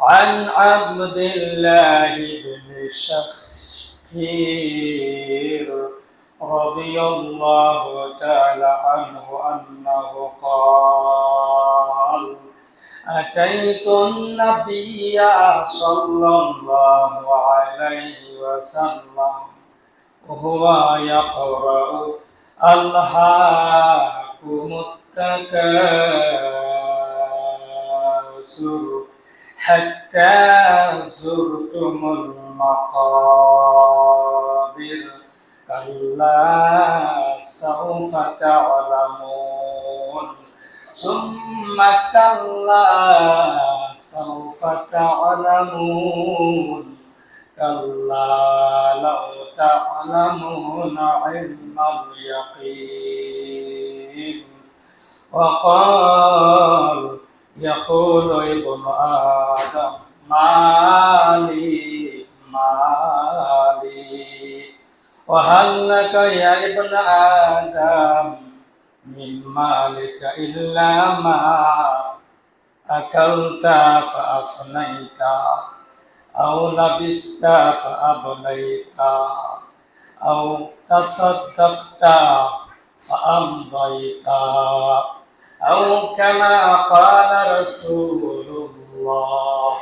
عن عبد الله بن شخير رضي الله تعالى عنه أنه قال: أتيت النبي صلى الله عليه وسلم وهو يقرأ ألهاكم التكاثر حتى زرتم المقابر كلا سوف تعلمون ثم كلا سوف تعلمون كلا لو تعلمون علم اليقين وقال يقول ابن آدم مالي وهل لك يا ابن آدم من مالك إلا ما أكلت فأفنيت أو لبست فأبليت أو تصدقت فأمضيت أو كما قال رسول الله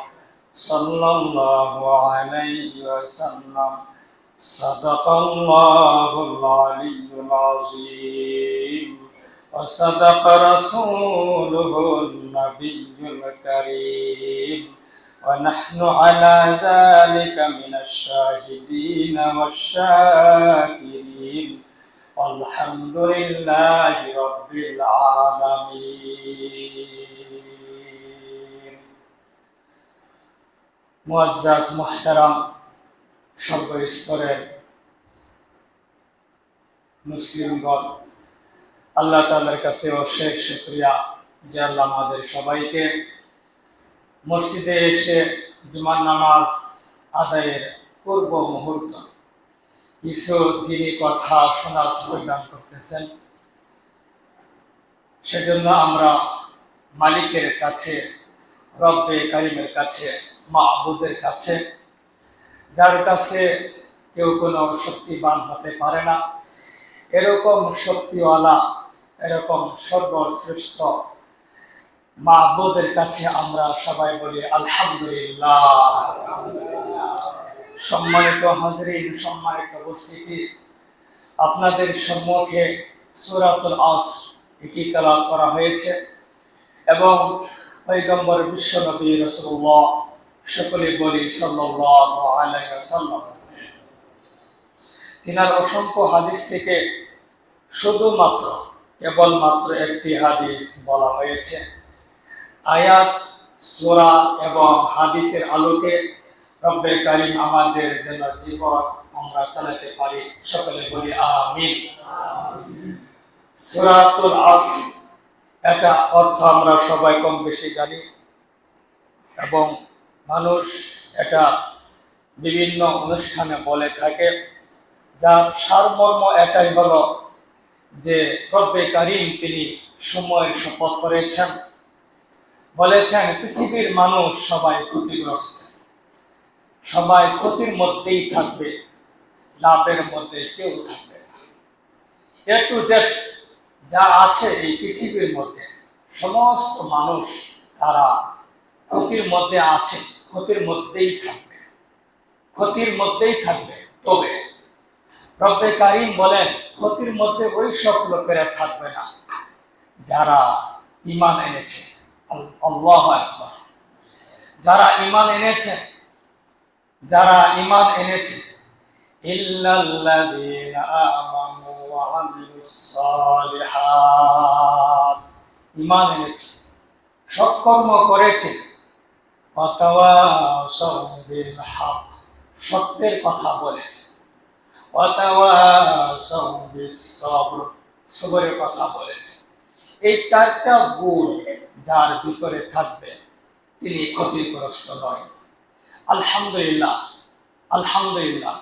صلى الله عليه وسلم صدق الله العلي العظيم وصدق رسوله النبي الكريم ونحن على ذلك من الشاهدين والشاكرين والحمد لله رب العالمين মুআজ্জাজ মুহতারাম সর্বস্তরের মুসলিমগণ, আল্লাহ তাআলার কাছে অশেষ শুকরিয়া যে আল্লাহ আমাদের সবাইকে মসজিদে এসে জুমার নামাজ আদায়ের পূর্ব মুহূর্ত কিছু দিনই কথা শোনার প্রদান করতেছেন। সেজন্য আমরা মালিকের কাছে, রব্বে কারিমের কাছে, মাবুদের কাছে, যার কাছে কেউ কোনো শক্তিবান হতে পারে না, এরকম শক্তিওয়ালা, এরকম সর্বশ্রেষ্ঠ মাবুদের কাছে আমরা সবাই বলি আলহামদুলিল্লাহ। সম্মানিত হাজরিন, সম্মানিত উপস্থিতি, আপনাদের সম্মুখে সূরাতুল আসর এটি তেলাওয়াত করা হয়েছে এবং পয়গম্বর বিশ্বনবী রাসূলুল্লাহ সকলে বলি সাল্লাল্লাহু আলাইহি ওয়াসাল্লাম তিনার অসংখ্য হাদিস থেকে শুধুমাত্র কেবলমাত্র একটি হাদিস বলা হয়েছে। আয়াত, সূরা এবং হাদিসের আলোকে রব্বে কারীম আমাদের যেন জীবন আমরা চালাতে পারি, সকলে বলি আমিন। সূরাতুল আসর এটা অর্থ আমরা সবাই কম বেশি জানি এবং মানুষ এটা বিভিন্ন অনুষ্ঠানে বলে থাকে, যার সারমর্ম এটাই হলো যে রব্বে কারীম তিনি সময়ের শপথ করেছেন, বলেছেন পৃথিবীর মানুষ সবাই ক্ষতিগ্রস্ত, সবাই ক্ষতির মধ্যেই থাকবে, লাভের মধ্যে কেউ থাকবে না। এ টু জেড যা আছে এই পৃথিবীর মধ্যে সমস্ত মানুষ তারা ক্ষতির মধ্যে আছে, ক্ষতির মধ্যেই থাকবে, ক্ষতির মধ্যেই থাকবে। তবে রব্বে কারীম বলেন ক্ষতির মধ্যে ওই সব লোকেরা থাকবে না যারা ঈমান এনেছে। আল্লাহু আকবার। যারা ঈমান এনেছে, যারা ঈমান এনেছে, ইল্লাল্লাযীনা আমানু ওয়া আমিলুস সালিহাত, ঈমান এনেছে, সৎকর্ম করেছে, ওয়া তাওয়াসাউ বিল হক, সত্যের কথা বলেছে, ওয়া তাওয়াসাউ বিস সবর, সবরের কথা বলেছে। এই চারটা গুণ যার ভিতরে থাকবে তিনি ক্ষতিগ্রস্ত নয়। আলহামদুলিল্লাহ, আলহামদুলিল্লাহ,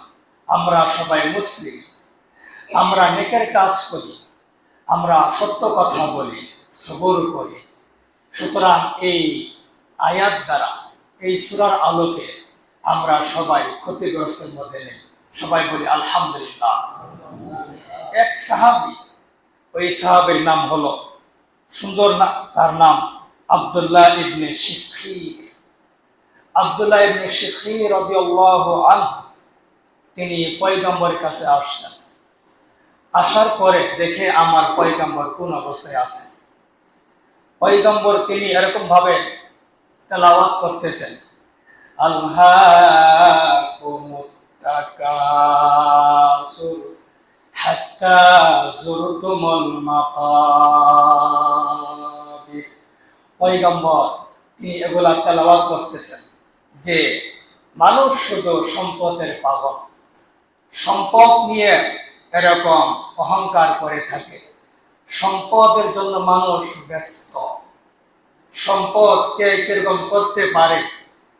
আমরা সবাই মুসলিম, আমরা নেকের কাজ করি, আমরা সত্য কথা বলি, সবর করি। সুতরাং এই আয়াত দ্বারা এই সূরার আলোকে আমরা সবাই ক্ষতিগ্রস্তের মধ্যে নেই। সবাই বলি আলহামদুলিল্লাহ। এক সাহাবী, ওই সাহাবীর নাম হলো সুন্দর না, তার নাম আব্দুল্লাহ ইবনে শিখীর। আব্দুল্লাহ ইবনে শিখীর রাদিয়াল্লাহু আনহু তিনি পয়গম্বরের কাছে আসছেন। আসার পরে দেখে আমার পয়গম্বর কোন অবস্থায় আছে। পয়গম্বর তিনি এরকম ভাবে তেলাওয়াত করতেছেন, আলহাকুমুত তাকাসুর হাত্তা যুরতুমুল মাকাবির। পয়গম্বর তিনি এগুলা তেলাওয়াত করতেছেন যে মানুষ শুধু সম্পদের পাগল, সম্পদ নিয়ে এরকম অহংকার করে থাকে, সম্পদের জন্য মানুষ ব্যস্ত, সম্পদ কে কিরকম করতে পারে,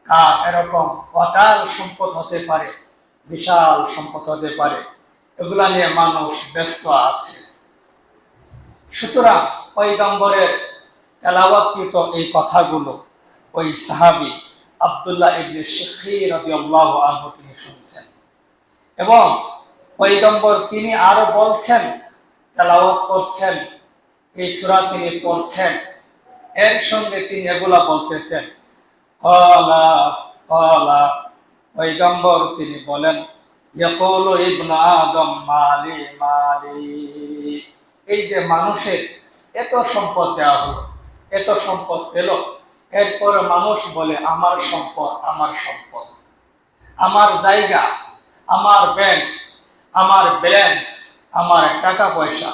কার এরকম অকাল সম্পদ হতে পারে, বিশাল সম্পদ হতে পারে, এগুলা নিয়ে মানুষ ব্যস্ত আছে। সুতরাং পয়গম্বরের তেলাওয়াতকৃত এই কথাগুলো ওই সাহাবী আব্দুল্লাহ ইবনে শিখীর রাদিয়াল্লাহু আনহু তিনি শুনছেন এবং পয়গম্বর তিনি আরো বলছেন, তেলাওয়াত করছেন, এই সূরা তিনি পড়ছেন, এর সঙ্গে তিনি এগুলা বলতেছেন। ক্বালা ক্বালা, পয়গম্বর তিনি বলেন, ইয়াকুলু ইবনু আদম মালি মালি। এই যে মানুষের এত সম্পদ দেওয়া হলো, এত সম্পদ পেল, এরপরে মানুষ বলে আমার সম্পদ, আমার সম্পদ, আমার জায়গা, আমার ব্যাংক, আমার ব্যালেন্স, আমার টাকা পয়সা,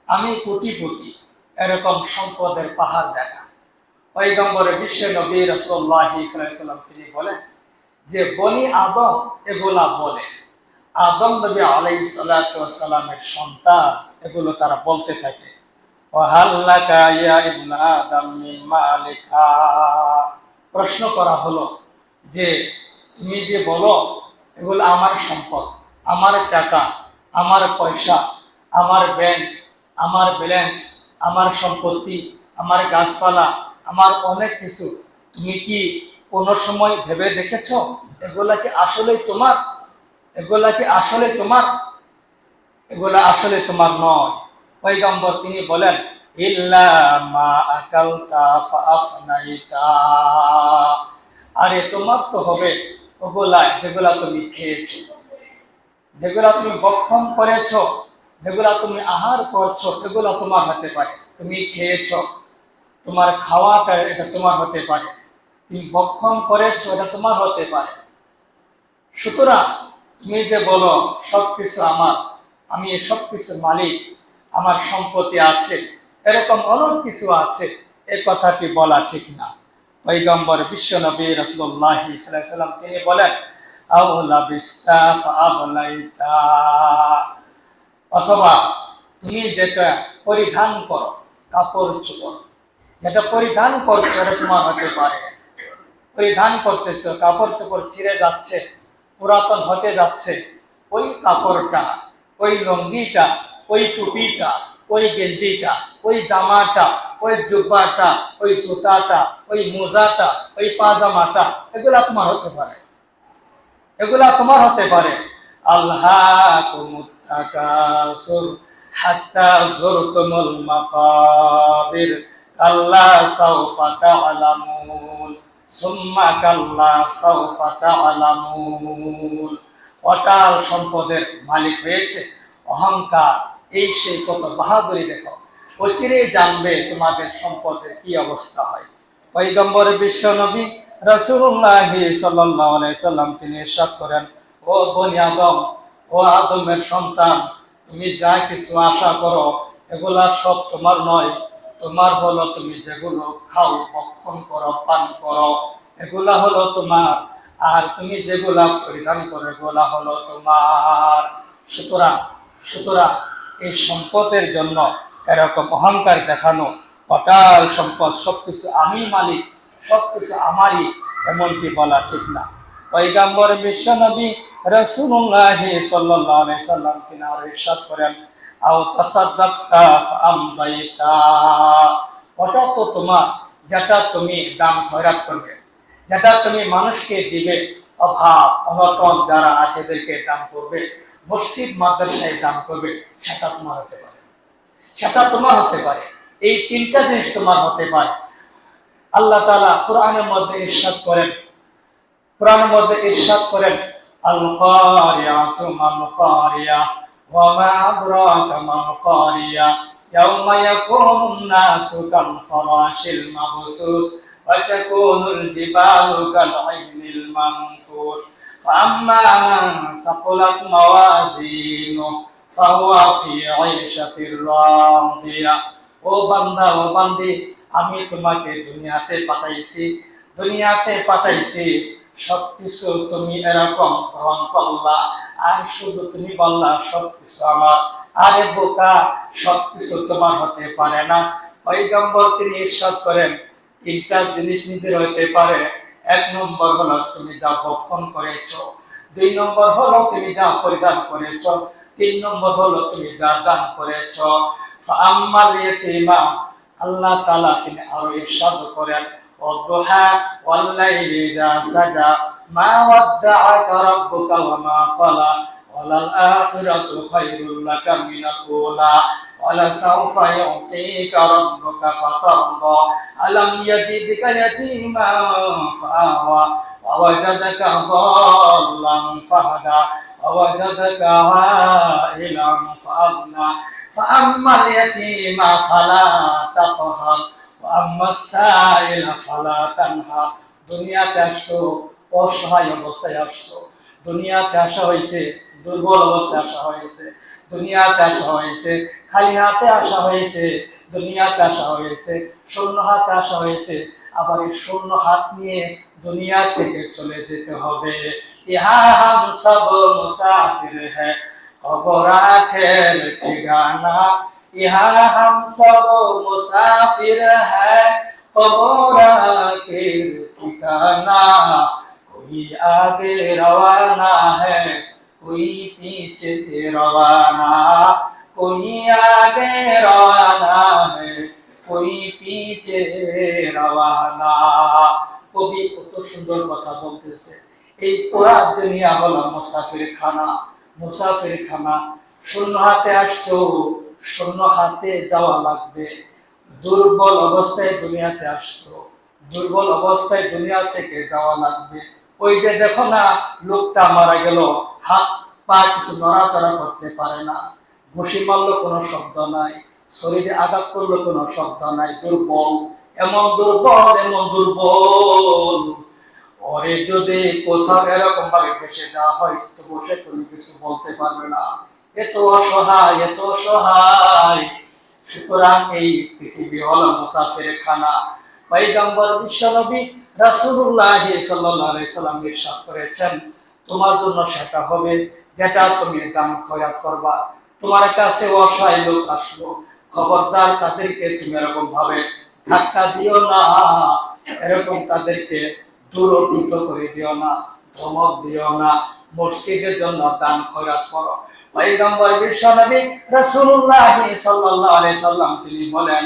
আমি কোটিপতি, এরকম সম্পদের পাহাড় দেখা। পয়গম্বরের বিশ্ব নবী রাসূলুল্লাহ সাল্লাল্লাহু আলাইহি ওয়াসাল্লাম তিনি বলেন যে বনি আদম এগুলা বলে, আদম নবী আলাইহিস সালাতু ওয়াস সালামের সন্তান, এগুলো তারা বলতে থাকে, ওয়া হাল্লাকা ইয়া ইবনা আদম মিন মালিকা। প্রশ্ন করা হলো যে তুমি যে বলো এগুলো আমার সম্পদ, আমার টাকা, আমার পয়সা, আমার ব্যাংক, আমার ব্যালেন্স, আমার সম্পত্তি, আমার গাছপালা, আমার অনেক কিছু, তুমি কি কোনো সময় ভেবে দেখেছো এগুলা কি আসলে তোমার? এগুলা কি আসলে তোমার? এগুলা আসলে তোমার নয়। পয়গম্বর তিনি বলেন, ইল্লা মা আকালতা ফাআফনাইতা। আরে তোমার তো হবে ওগুলা যেগুলা তুমি খেয়েছো, যেগুলা তুমি ভক্ষণ করেছো, যেগুলা তুমি আহার করছো, এগুলা তোমার হতে পারে। তুমি খেয়েছো, তোমার খাওয়াটা এটা তোমার হতে পারে, তুমি ভক্ষণ করেছো এটা তোমার হতে পারে। সুতরাং তুমি যে বলো সবকিছু আমার, আমি এই সবকিছুর মালিক, আমার সম্পত্তি আছে, এরকম অনেক কিছু আছে, এই কথাটি বলা ঠিক না। পয়গম্বর বিশ্ব নবী রাসূলুল্লাহ সাল্লাল্লাহু আলাইহি ওয়াসাল্লাম তিনি বলেন, আউলা বিস্তা ফাআবলাইতা। অথবা তুমি যেটা পরিধান করো, কাপড় চোপড় যেটা পরিধান করছো এটা তোমার হতে পারে। পরিধান করতেছো, কাপড় চোপড় ছিঁড়ে যাচ্ছে, পুরাতন হতে যাচ্ছে, ওই কাপড়টা, ওই লুঙ্গিটা, ওই টুপিটা, ওই গেঞ্জিটা, ওই জামাটা, ওই জুব্বাটা, ওই সুতাটা, ওই মোজাটা, ওই পাজামাটা, এগুলা তোমার হতে পারে, এগুলা তোমার হতে পারে। আল্লাহকুমুত তাকাসুর হাত্তা যুরতুমুল মাকাবির কাল্লা সাওফা তা'লামুন সুম্মা কাল্লা সাওফা তা'লামুন। অটাল সম্পদের মালিক হয়েছে, অহংকার, এই সেই কত বাহাদুরি দেখো, অচিরেই জানবে তোমাদের সম্পদের কি অবস্থা হয়। পয়গম্বর বিশ্ব নবী রাসূলুল্লাহ সাল্লাল্লাহু আলাইহি সাল্লাম তিনি ইরশাদ করেন, ও বনি আদম, ও আদমের সন্তান, তুমি যা কিছু আশা করো এগুলা সব তোমার নয়। তোমার হলো তুমি যেগুলো খাও, ভক্ষণ করো, পান করো, এগুলা হলো তোমার, আর তুমি যেগুলা পরিধান করো এগুলা হলো তোমার। সুতরাং সুতরাং এই সম্পদের জন্য এরকম অহংকার দেখানো, অটাল সম্পদ, সবকিছু আমি মালিক, সবকিছু আমারই, এমনটি বলা ঠিক না। পয়গম্বর বিশ্ব নবী রাসূলুল্লাহ সাল্লাল্লাহু আলাইহি সাল্লাম তিনি আরো ইরশাদ করেন, আও তাসাদদাকতা ফাআমদাইতা। ওটা তো তোমার, যেটা তুমি দান খয়রাত করবে, যেটা তুমি মানুষকে দিবে, অভাব অনটন যারা আছে এদেরকে দান করবে, মসজিদ মাদ্রাসায় দান করবে, সেটা তোমার হতে পারে, সেটা তোমার হতে পারে। এই তিনটা জিনিস তোমার হতে পারে। আল্লাহ তাআলা কোরআনের মধ্যে ইরশাদ করেন, আল কারিয়াতু মাল কারিয়া ওয়া মা আদরাকা মাল কারিয়া ইয়াওমা ইয়াকুনুন নাসু কাল ফারাশিল মাবসুস ওয়া তাকুনুল জিবালু কাল আইনিল মানফুশ ফাআম্মা মান সাকুলাত মাওয়াজিনু ফাহুয়া ফি আইশাতির রাদিয়া। ও বান্দা, ও বান্দি, আমি তোমাকে দুনিয়াতে পাঠাইছি, সবকিছু তুমি এরকম গ্রহণ করলা, আর শুধু তুমি বললা সবকিছু আমার। আরে বোকা, সবকিছু তোমার হতে পারে না। পয়গম্বর তিনি ইরশাদ করেন, তিনটা জিনিস নিজের হতে পারে। এক নম্বর হলো তুমি যা ভক্ষণ করেছো, দুই নম্বর হলো তুমি যা পরিধান করেছো, তিন নম্বর হলো তুমি যা দান করেছো। ফাআম্মাল ইয়াতীমা, আল্লাহ তাআলা তিনি আরো ইরশাদ করেন, ওয়াদুহা ওয়াল্লাইলি ইযা সাজা মা ওয়াদ্দাআকা রাব্বুকা ওয়া মা ক্বালা ওয়ালাল আখিরাতু খায়রুল লাকা মিনাল উলা ওয়ালা সাওফা ইউতিকা রাব্বুকা ফাতারদা আলাম ইয়াজিদকা ইয়াতীমান ফাআওয়া ওয়া ওয়াজাদাকা দাল্লান ফাহাদা ওয়া ওয়াজাদাকা আইলান ফাআগনা ফাআম্মাল ইয়াতীমা ফালা তাকহার ওয়া আম্মাস সাইলা ফালা তানহার। দুনিয়াতে আসছো, অসহায় অবস্থায় আসছো, দুনিয়াতে আসা হয়েছে, দুর্বল অবস্থায় আসা হয়েছে, দুনিয়াতে আসা হয়েছে, খালি হাতে আসা হয়েছে, দুনিয়াতে আসা হয়েছে, শূন্য হাতে আসা হয়েছে। আবার এই শূন্য হাত নিয়ে দুনিয়া থেকে চলে যেতে হবে। ইহা হাম সব মুসাফির হ্যায়, কবর আখের ঠিকানা। ইহা হাম সব মুসাফির হ্যায়, কবর আখের ঠিকানা। कोई आगे रवाना है, कोई पीछे रवाना, कोई आगे रवाना है, कोई पीछे रवाना। কবি কত সুন্দর কথা বলতেছে। এই পুরা দুনিয়া হলো মুসাফির খানা, মুসাফির খানা। শূন্য হাতে আসছো, শূন্য হাতে যাওয়া লাগবে। দুর্বল অবস্থায় দুনিয়াতে আসছো, দুর্বল অবস্থায় দুনিয়া থেকে যাওয়া লাগবে। ওই যে দেখো না, লোকটা মারা গেল, হাত পা কিছু নড়াচড়া করতে পারে না, ঘুষি মারলো কোনো শব্দ নাই, শরীরে আঘাত করলো কোনো শব্দ নাই, দুর্বল, এমন দুর্বল, এমন দুর্বল। ওরে যদি কোথাও এরকম ভাবে ভেসে দেওয়া হয় তো বসে কোনো কিছু বলতে পারবে না, এত অসহায়, এত অসহায়। সুতরাং এই পৃথিবী হলো মুসাফির খানা। পয়গম্বর বিশ্বনবী রাসূলুল্লাহ সাল্লাল্লাহু আলাইহি সাল্লাম ইরশাদ করেছেন, তোমার জন্য সেটা হবে যেটা তুমি দান খয়রাত করবা। তোমার কাছে অসহায় লোক আসলো, খবরদার তাদেরকে তুমি এরকম ভাবে ধাক্কা দিও না, এরকম তাদেরকে দূরভীত করে দিও না, ধমক দিও না। মসজিদের জন্য দান খয়রাত করো। পয়গম্বর বিশ্বনবী রাসূলুল্লাহ সাল্লাল্লাহু আলাইহি সাল্লাম তিনি বলেন,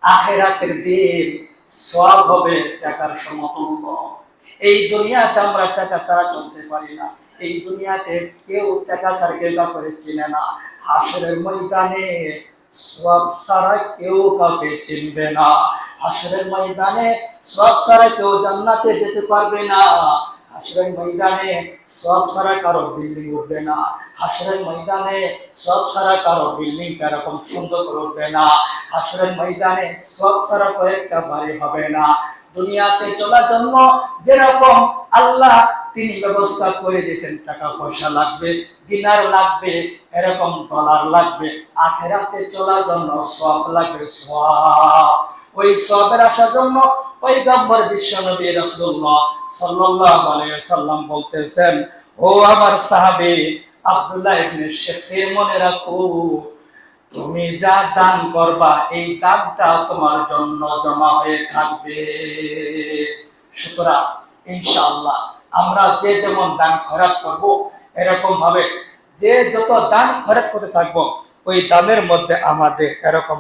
আখিরাতের দিন সওয়াব হবে টাকার সমতুল্য। এই দুনিয়াতে আমরা টাকা ছাড়া চলতে পারি না, এই দুনিয়াতে কেউ টাকা ছাড়া কেউ কাউকে চিনে না। হাসরের ময়দানে সওয়াব ছাড়া কেউ কাউকে চিনবে না। হাসরের ময়দানে সওয়াব ছাড়া কেউ জান্নাতে যেতে পারবে না। হাসরের ময়দানে সওয়াব ছাড়া কারো বিল্ডিং উঠবে না। হাসরের ময়দানে সওয়াব ছাড়া কারো বিল্ডিং এরকম সুন্দর করে উঠবে না। হাসরের ময়দানে সওয়াব ছাড়া কয়েকটা বাড়ি হবে না। দুনিয়াতে চলার জন্য যেরকম আল্লাহ তিনি ব্যবস্থা করে দিয়েছেন, টাকা পয়সা লাগবে, দিনার লাগবে, এরকম ডলার লাগবে। আখিরাতে চলার জন্য সওয়াব লাগবে, সওয়াব। ওই সওয়াবের আসার জন্য পয়গম্বর বিশ্বনবী রাসূলুল্লাহ সাল্লাল্লাহু আলাইহি ওয়াসাল্লাম বলতেছেন, ও আমার সাহাবী আব্দুল্লাহ ইবনে শাকির, মনে রাখো তুমি যা দান করবা এই দানটা তোমার জন্য জমা হয়ে থাকবে। সুতরাং ইনশাআল্লাহ আমরা যে যেমন দান খয়রাত করব, এরকম ভাবে যে যত দান খয়রাত করতে থাকব, ওই দানের মধ্যে আমাদের এরকম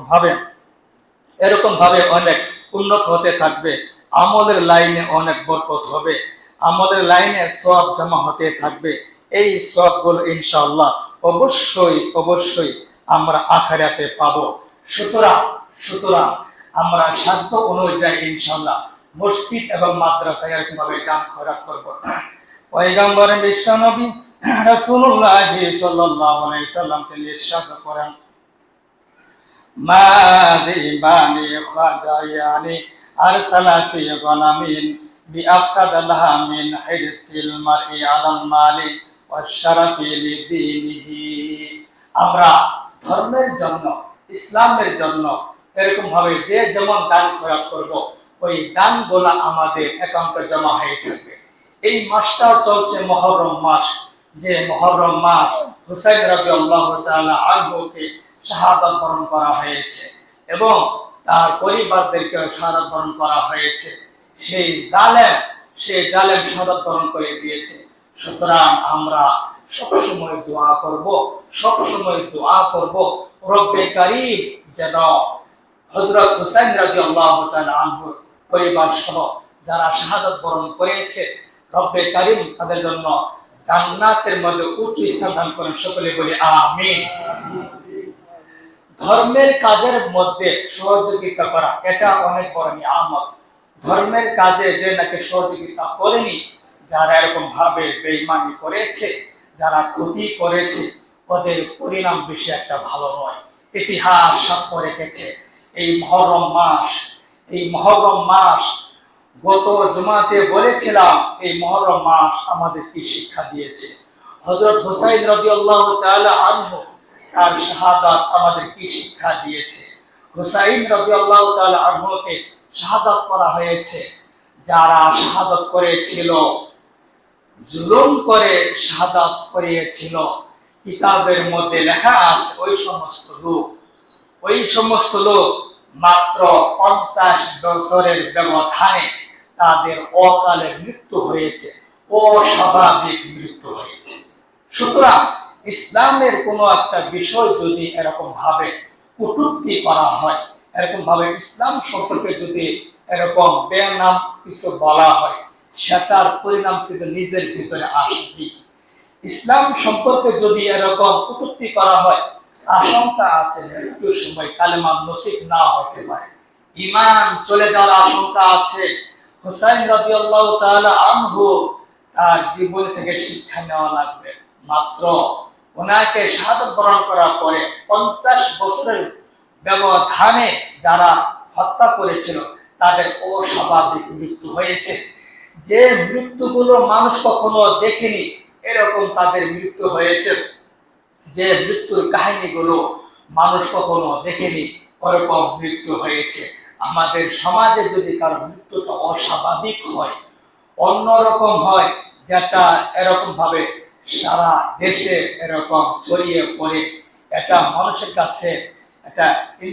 ভাবে অনেক উন্নত হতে থাকবে। আমলের লাইনে অনেক বরকত হবে, আমলের লাইনে সওয়াব জমা হতে থাকবে। এই সওয়াবগুলো ইনশাআল্লাহ অবশ্যই অবশ্যই আমরা আখিরাতে পাবো। সুতরাং সুতরাং আমরা সাধ্য অনুযায়ী ইনশাআল্লাহ মসজিদ এবং মাদ্রাসায় এরকমভাবে দান খয়রাত করব। পয়গম্বর বিশ্বনবী রাসূলুল্লাহ সাল্লাল্লাহু আলাইহি সাল্লাম তিনি ইরশাদ করেন, মা যিবানি খাজায়ানি আরসালা ফি গনামিন বিআফসাদ লাহা মিন হিরসিল মারই আলাল মালি ওয়াশরাফি লিদীনিহি। আমরা ধর্মের জন্য, ইসলামের জন্য এরকম ভাবে যে যেমন দান খয়রাত করব, ওই দানগুলো আমাদের অ্যাকাউন্টে জমা হয়ে থাকবে। এই মাসটা চলছে মুহররম মাস, যে মুহররম মাস হুসাইন রাদিয়াল্লাহু তাআলা আনহুকে শাহাদাত বরণ করা হয়েছে এবং তার পরিবারদেরকে শাহাদাত বরণ করা হয়েছে। সেই জালেম শাহাদাত বরণ করে দিয়েছে। সুতরাং আমরা সবসময় দোয়া করব রব্বে কারীম যেন হযরত হুসাইন রাদিয়াল্লাহু তাআলা আনহু পরিবার সহ যারা শাহাদাত বরণ করেছে, রব্বে কারীম তাদের জন্য জান্নাতের মধ্যে উচ্চ স্থান দান করেন। সকলে বলি আমিন। ধর্মের কাজের মধ্যে সহযোগিতা করা এটা অনেক বড় নিয়ামত। ধর্মের কাজে যে নাকি সহযোগিতা করেনি, যারা এরকম ভাবে বেঈমানি করেছে, যারা ক্ষতি করেছে, ওদের পরিণাম বেশি একটা ভালো নয়। ইতিহাস সাক্ষ্য রেখেছে এই মুহররম মাস গত জুমাতে বলেছিলাম, এই মুহররম মাস আমাদের কি শিক্ষা দিয়েছে। হযরত হুসাইন রাদিয়াল্লাহু তাআলা আনহু তার শাহাদাত আমাদের কি শিক্ষা দিয়েছে। হুসাইন রাদিয়াল্লাহু তাআলা আনহুকে শাহাদাত করা হয়েছে। যারা শাহাদাত করেছিল, জুলুম করে শাহাদাত করিয়েছিল, কিতাবের মধ্যে লেখা আছে ওই সমস্ত লোক মাত্র 50 বছরের ব্যবধানে তাদের অকালে মৃত্যু হয়েছে, অস্বাভাবিক মৃত্যু হয়েছে। সুতরাং ইসলামের কোনো একটা বিষয় যদি এরকম ভাবে কটূক্তি করা হয়, এরকম ভাবে ইসলাম সম্পর্কে যদি এরকম বেনাম কিছু বলা হয়, সেটার পরিণাম কিন্তু নিজের ভিতরে আসবে। ইসলাম সম্পর্কে যদি এরকম কটূক্তি করা হয়, আশঙ্কা আছে মৃত্যুর সময় কালেমা নসিব না হতে পারে, ঈমান চলে যাওয়ার আশঙ্কা আছে। হুসাইন রাদিয়াল্লাহু তাআলা আনহু তার জীবন থেকে শিক্ষা নেওয়া লাগবে। মাত্র ওনাকে শাহাদাত বরণ করার পরে 50 বছরের ব্যবধানে যারা হত্যা করেছিল তাদের অস্বাভাবিক মৃত্যু হয়েছে। যে মৃত্যুগুলো মানুষ কখনো দেখেনি, এরকম তাদের মৃত্যু হয়েছে। যে মৃত্যুর কাহিনীগুলো মানুষ কখনো দেখেনি, ওরকম মৃত্যু হয়েছে। আমাদের সমাজে যদি কারো মৃত্যুটা অস্বাভাবিক হয়, অন্যরকম হয়, যেটা এরকম ভাবে সারা দেশে এরকম ছড়িয়ে পড়ে, এটা মানুষের কাছে এটা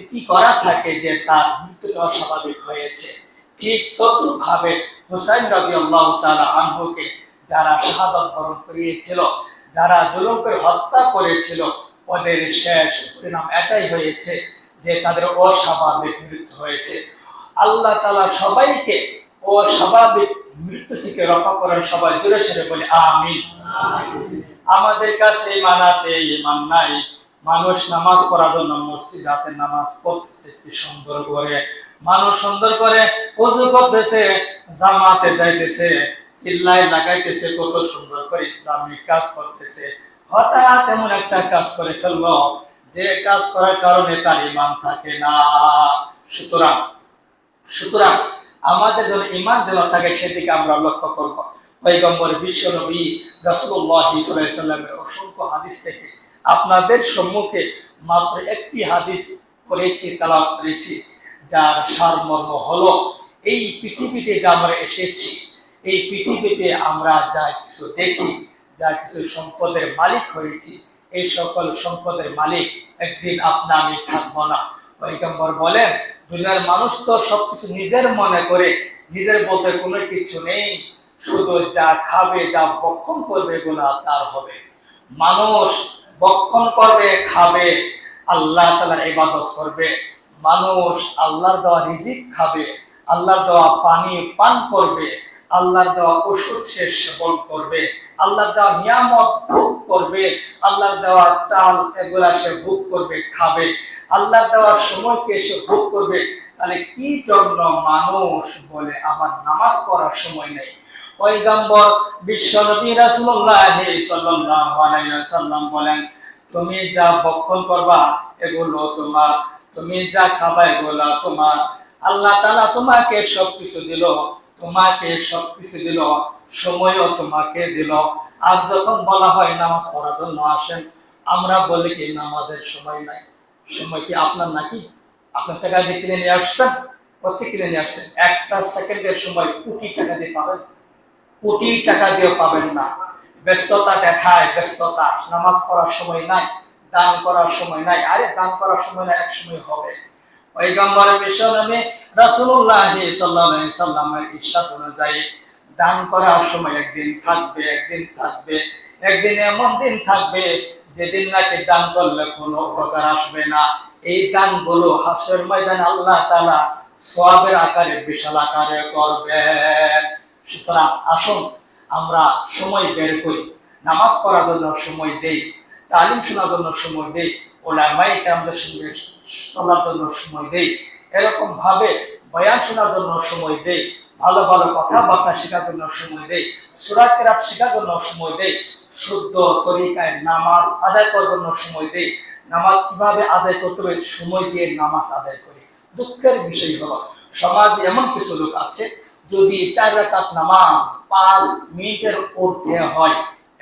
কি করা থাকে যে তার মৃত্যুটা অস্বাভাবিক হয়েছে। ঠিক তদ্রূপভাবে হুসাইন রাদিয়াল্লাহু তাআলা আনহুকে যারা শাহাদাত বরণ করিয়েছিল, যারা জুলুম করে হত্যা করেছিল, ওদের শেষ পরিণাম এটাই হয়েছে যে তাদের অস্বাভাবিক মৃত্যু হয়েছে। আল্লাহ তাআলা সবাইকে অস্বাভাবিক মৃত্যু থেকে রক্ষা করেন। সবাই জোরে সোরে বলে আমিন। আমাদের কাছে ঈমান আছে, ঈমান নাই। মানুষ নামাজ পড়ার জন্য মসজিদ আছে, নামাজ পড়তেছে কি সুন্দর করে, মানুষ সুন্দর করে ওযু করতেছে, জামাতে যাইতেছে, চিল্লাই লাগাইতেছে, কত সুন্দর করে ইসলামিক কাজ করতেছে। হঠাৎ এমন একটা কাজ করে ফেললো যে কাজ করার কারণে তার ঈমান থাকে না। সুতরাং আমাদের জন্য ঈমান যেন থাকে সেদিকে আমরা লক্ষ্য করব। পয়গম্বর বিশ্বনবী রাসূলুল্লাহ সাল্লাল্লাহু আলাইহি সাল্লামের অসংখ্য হাদিস থেকে আপনাদের সম্মুখে মাত্র একটি হাদিস তেলাওয়াত করেছি, যার সারমর্ম হলো এই পৃথিবীতে যে আমরা এসেছি, এই পৃথিবীতে আমরা যা কিছু দেখি, যা কিছু সম্পদের মালিক হয়েছি, এই সকল সম্পদের মালিক একদিন আপনি আমি থাকবো না। পয়গম্বর বলেন, দুনিয়ার মানুষ তো সবকিছু নিজের মনে করে, নিজের বলতে কোনো কিছু নেই, শুধু যা খাবে, যা ভক্ষণ করবে এগুলো তার হবে। মানুষ ভক্ষণ করবে, খাবে, আল্লাহ তাআলার ইবাদত করবে। মানুষ আল্লাহর দেওয়া রিজিক খাবে, আল্লাহর দেওয়া পানি পান করবে, আল্লাহর দেওয়া ওষুধ সে সেবন করবে, আল্লাহর দেওয়া নিয়ামত ভোগ করবে, আল্লাহর দেওয়া চাল এগুলা সে ভোগ করবে, খাবে, আল্লাহর দেওয়ার সময়কে সে ভোগ করবে, তাহলে কি জন্য মানুষ বলে আমার নামাজ পড়ার সময় নেই? পয়গম্বর বিশ্বনবী রাসূলুল্লাহ সাল্লাল্লাহু আলাইহি ওয়াসাল্লাম বলেন, তুমি যা ভক্ষণ করবা এগুলো তোমার, তুমি যা খাবা এগুলো তোমার। আল্লাহ তাআলা তোমাকে সবকিছু দিল, তোমাকে সবকিছু দিল, সময়ও তোমাকে দিল। আর যখন বলা হয় নামাজ পড়ার জন্য আসেন, আমরা বলি কি নামাজের সময় নাই। সময় কি আপনার নাকি? আপনার টাকা দিয়ে কিনে নিয়ে আসছেন, কত কিনে নিয়ে আসছেন? একটা সেকেন্ডের সময় কোটি টাকা দিয়ে পাবেন? কোটি টাকা দিয়ে পাবেন না। ব্যস্ততা দেখায়, ব্যস্ততা। নামাজ পড়ার সময় নাই, দান করার সময় নাই। আরে দান করার সময় না, এক সময় হবে। পয়গম্বর বিশ্বনবী রাসূলুল্লাহ সাল্লাল্লাহু আলাইহি সাল্লামের ইরশাদ অনুযায়ী দান করার সময় একদিন থাকবে, একদিন থাকবে, একদিন এমন দিন থাকবে যেদিন নাকি দান করলে কোনো উপকার আসবে না। এই দানগুলো হাসরের ময়দানে আল্লাহ তাআলা সওয়াবের আকারে, বিশাল আকারে করবেন। সুতরাং আসুন আমরা সময় বের করি, নামাজ পড়ার জন্য সময় দেই, তালিম শোনার জন্য সময় দেই, ওলামায়ে কেরামদের সঙ্গে চলার জন্য সময় দেই, এরকম ভাবে বয়ান শোনার জন্য সময় দেই, ভালো ভালো কথাবার্তা শেখার জন্য সময় দেই, সূরা কেরাত শেখার জন্য সময় দেই, শুদ্ধ তরিকায় নামাজ আদায় করার জন্য সময় দেই। নামাজ কিভাবে আদায় করতে হবে সময় দিয়ে নামাজ আদায় করি। দুঃখের বিষয় হলো সমাজে এমন কিছু লোক আছে, যদি 4 রাকাত নামাজ 5 মিনিটের ঊর্ধ্বে হয়,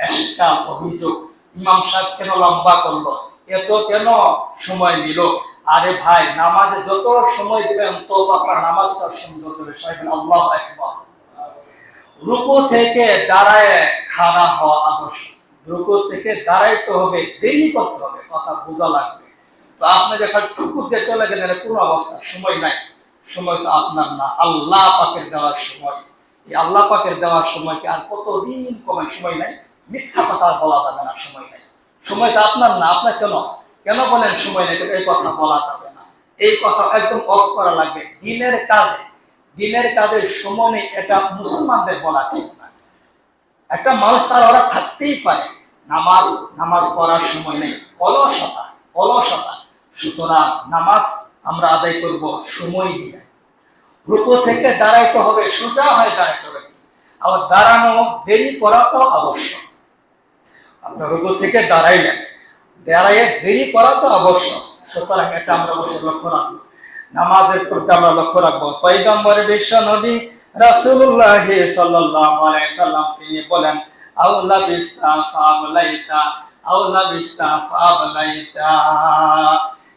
একটা অভিযোগ, ইমাম সাহেব কেন লম্বা করলো, এত কেন সময় নিল? আরে ভাই, নামাজে যত সময় দিবেন তত আপনার নামাজটা সুন্দর হবে। সাহেব আল্লাহু আকবার। রুকু থেকে দাঁড়ায় খাড়া হওয়া আবশ্যক। রুকু থেকে দাঁড়াইতে হবে, দেরি করতে হবে, কথা বোঝা লাগবে। তো আপনি যখন রুকুতে চলে গেলেন পুরো অবস্থা, সময় নাই। সময় তো আপনার না, আল্লাহ পাকের দেওয়ার সময়। এই আল্লাহ পাকের দেওয়ার সময়কে আর কতদিন কমে? সময় নাই। মিথ্যা কথা বলা যাবে না, সময় নাই। সময়টা আপনার না, আপনার কেন কেন বলেন সময় নেই? এই কথা বলা যাবে না, এই কথা একদম অফ করা লাগবে। দিনের কাজে, দিনের কাজের সময় নেই, এটা মুসলমানদের বলা ঠিক না। একটা মানুষ তার ওরা থাকতেই পারে, নামাজ পড়ার সময় নেই, অলসতা, অলসতা। সুতরাং নামাজ আমরা আদায় করব সময় দিয়ে। রুকু থেকে দাঁড়াইতে হবে, সোজা হয়ে দাঁড়াইতে হবে। আবার দাঁড়ানো, দেরি করাও আবশ্যক। আপনার রুকু থেকে দাঁড়াইলেন, দাঁড়াইয়ে দেরি করাটা আবশ্যক। সুতরাং এটা আমরা অবশ্যই লক্ষ্য রাখবো, নামাজের প্রতি আমরা লক্ষ্য রাখবো। পয়গম্বর বিশ্বনবী রাসূলুল্লাহ সাল্লাল্লাহু আলাইহি সাল্লাম তিনি বলেন, আউলা বিস্তা ফাবলাইতা, আউলা বিস্তা ফাবলাইতা।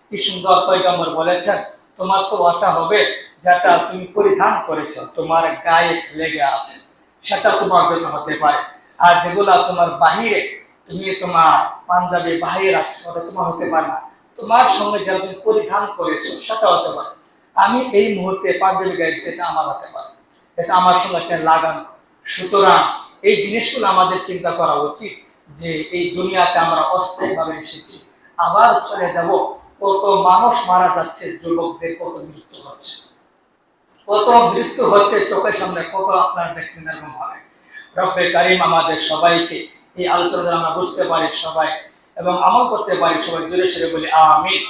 কি সুন্দর পয়গম্বর বলেছেন, তোমার তো ওটা হবে যেটা তুমি পরিধান করেছো, তোমার গায়ে লেগে আছে, সেটা তোমার জন্য হতে পারে। আর যেগুলা তোমার বাহিরে, তুমি তোমার পাঞ্জাবি বাহিরে রাখছো, ওটা তোমার হতে পারে না। তোমার সঙ্গে যেটা তুমি পরিধান করেছো সেটা হতে পারে। আমি এই মুহূর্তে পাঞ্জাবি গায়ে, সেটা আমার হতে পারে, এটা আমার সঙ্গে একটা লাগানো। সুতরাং এই জিনিসগুলো আমাদের চিন্তা করা উচিত যে এই দুনিয়াতে আমরা অস্থায়ীভাবে এসেছি, আবার চলে যাব। কত মানুষ মারা যাচ্ছে, যুবকদের কত মৃত্যু হচ্ছে, কত মৃত্যু হচ্ছে চোখের সামনে, কত আপনারা দেখছেন এরকম ভাবে। রব্বে কারিম আমাদের সবাইকে এই আলোচনা আমরা বুঝতে পারি সবাই, এবং আমল করতে পারি সবাই, জোরে সরে বলি আমিন।